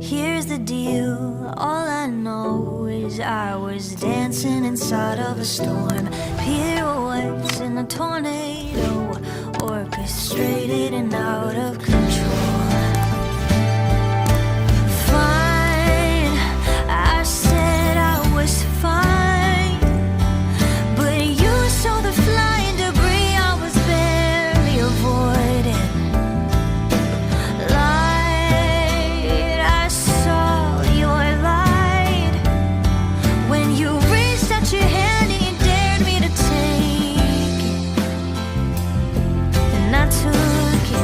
Here's the deal, all I know is I was dancing inside of a storm. Pirouettes in a tornado, orchestrated and out of control. Fine, I said I was fine, but you saw the flying debris I was barely avoiding. Light, I saw your light when you reached out your hand and you dared me to take it, and I took it.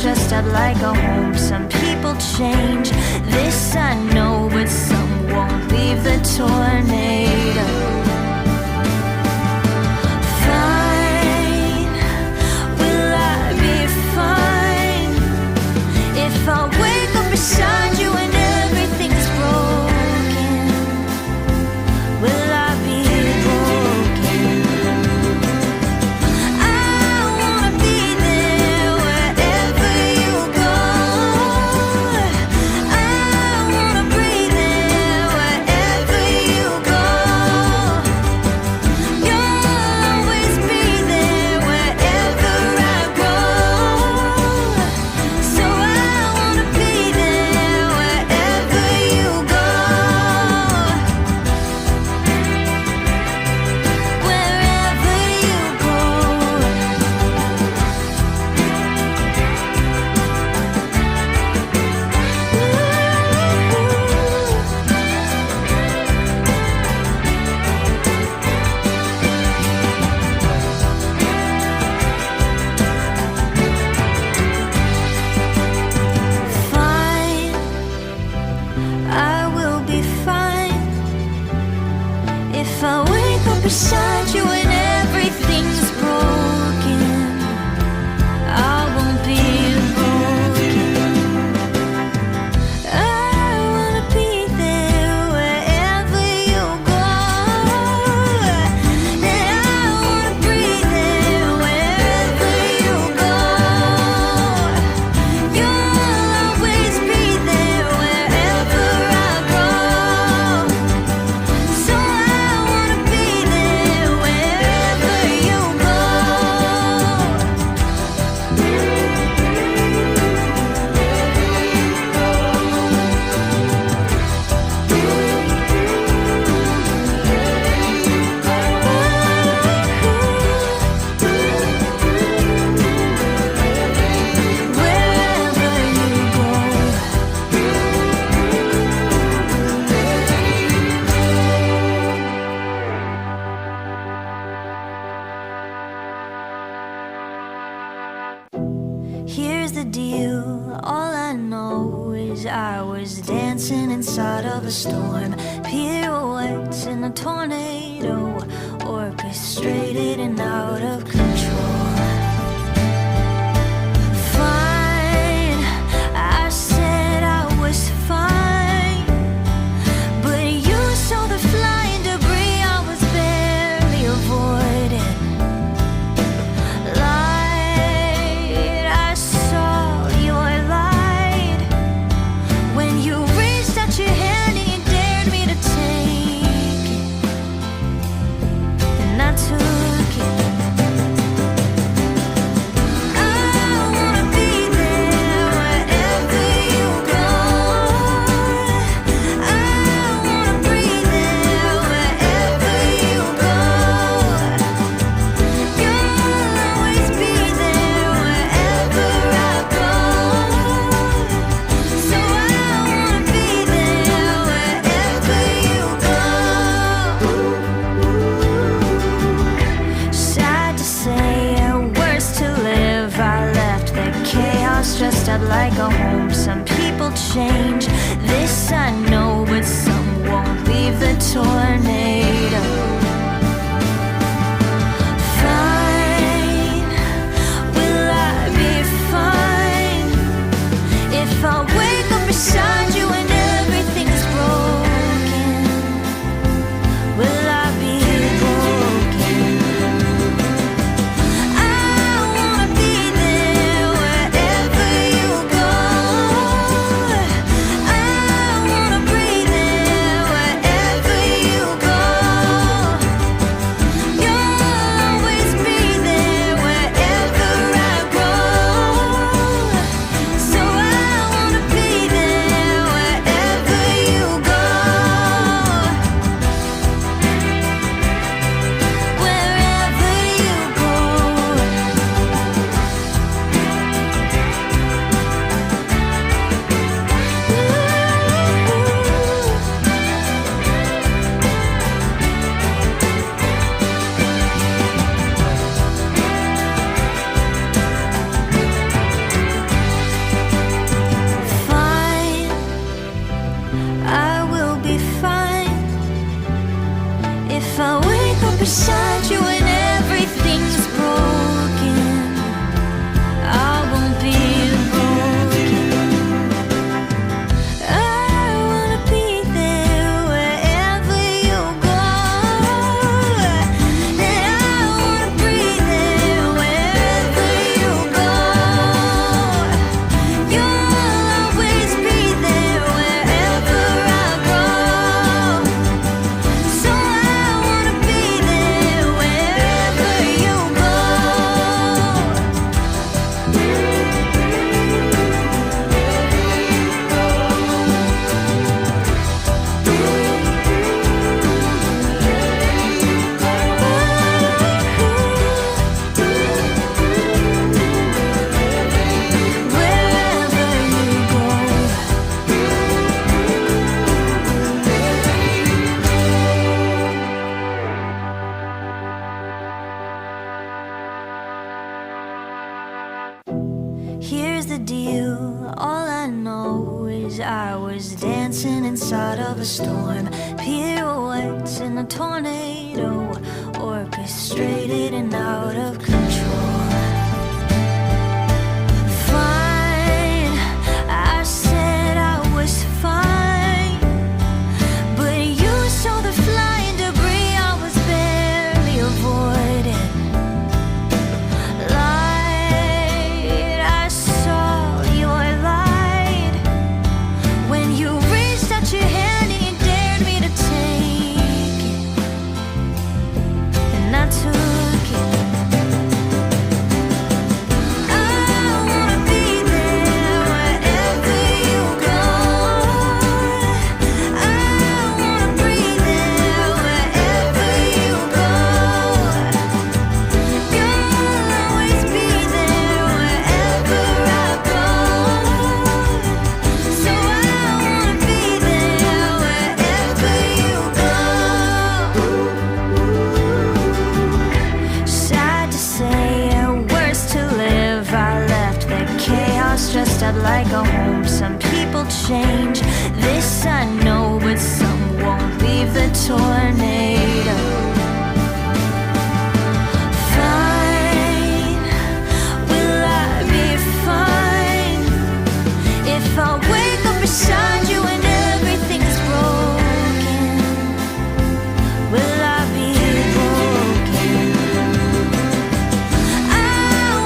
Dressed up like a home. Some people change, this I know, but some won't leave the tornado. Fine, will I be fine if I wake up beside you and everything's broken? Will I be broken? Beside you and everything's broken, I won't be broken. I wanna be there wherever you go, and I wanna breathe there wherever you go. You'll always be there wherever I go. So I wanna be there wherever you go. Wherever you go. Here's the deal, all I know is I was dancing inside of a storm. Pirouettes in a tornado, orchestrated and out of control. Fine, I said I was fine, but you saw the flying debris I was barely avoiding. Light, I saw your light when you reached out your hand and you dared me to take it, and I took it. house dressed up like a home. Some people change, this I know, but some won't leave the tornado. Fine, will I be fine if I wake up beside you and everything is broken? Will I be broken? I wanna be there wherever you go. I wanna breathe there wherever you go. You'll always be there wherever I go. So I wanna be there wherever you go. Wherever you go. Fine, I will be fine if I wake up beside you and everything's broken. I won't be broken. I wanna be there wherever you go. And I wanna breathe there wherever you go. You'll always be there wherever I go. So I wanna be there wherever you go. Wherever you go. Here's the deal, all I know is I was dancing inside of a storm. Pirouettes in a tornado, orchestrated and out of control. Fine, I said I was fine, but you saw the flying debris I was barely avoiding. Light, I saw your light when you reached out your hand and you dared me to take it, and I took it. I wanna be there wherever you go. I wanna breathe there wherever you go. You'll always be there wherever I go. So I wanna be there wherever you go. Sad to say, worse to live. I left the chaos dressed up like a home. Some people change, this I know, but some won't leave the tornado. Fine, will I be fine if I wake up beside you and everything is broken? Will I be broken? I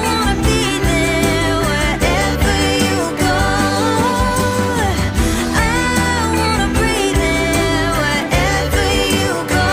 wanna be there wherever you go. I wanna breathe there wherever you go.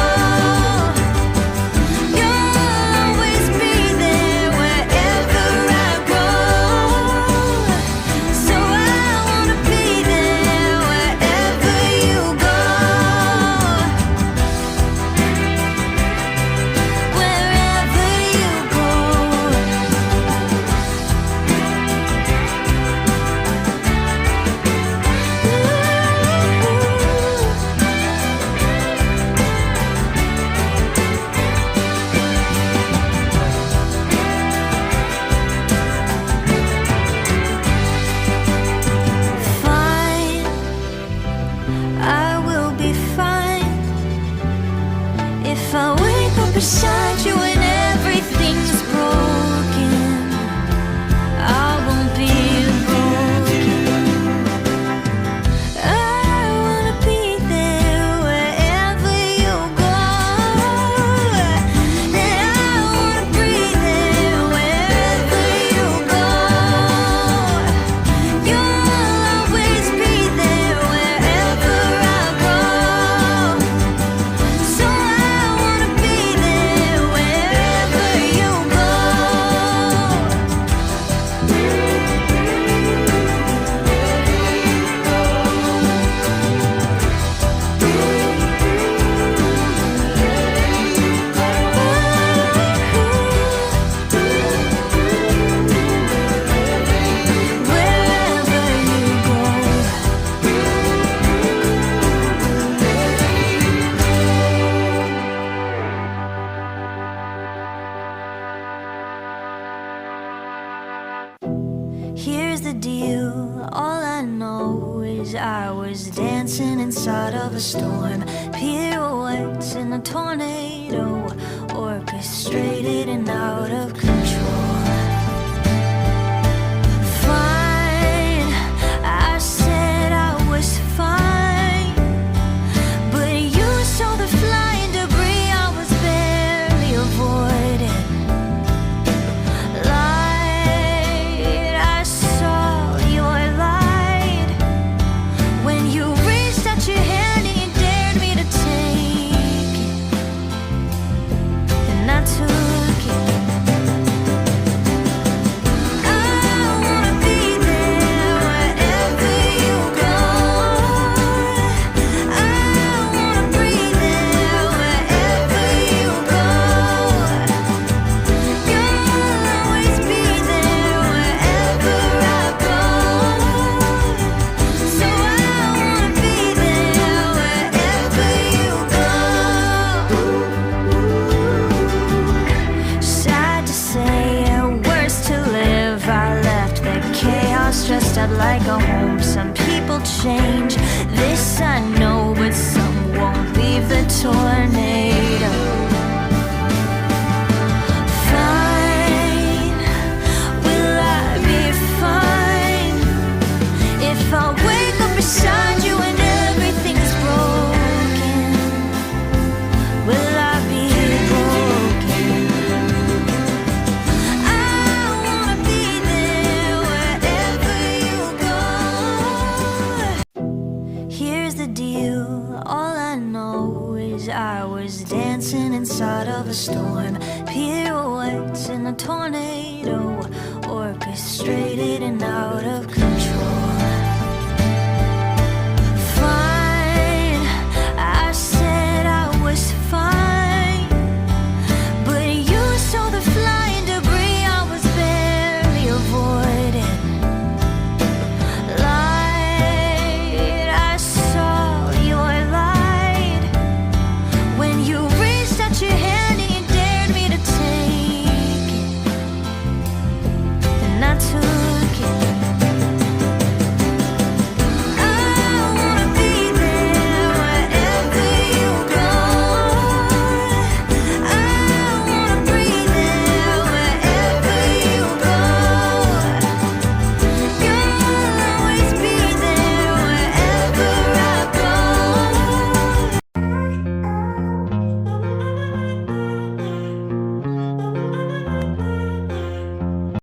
Here's the deal, all I know is I was dancing inside of a storm, pirouettes in a tornado, orchestrated and out of control. Fine, I said I was fine, but you saw the flying debris I was barely avoiding. Light, I saw your light when you reached out your hand and you dared me to take it, and I took it. I wanna be there wherever you go. I wanna breathe there wherever you go. You'll always be there wherever I go. So I wanna be there wherever you go. Sad to say, worse to live. I left the chaos dressed up like a home. Some people change, this I know, but some won't leave the tornado. Fine, will I be fine if I wake up beside you and everything's broken? Will I be broken? I wanna be there wherever you go. Here's the deal, all I know is I was dancing inside of a storm, pirouettes in a tornado, orchestrated and out of control.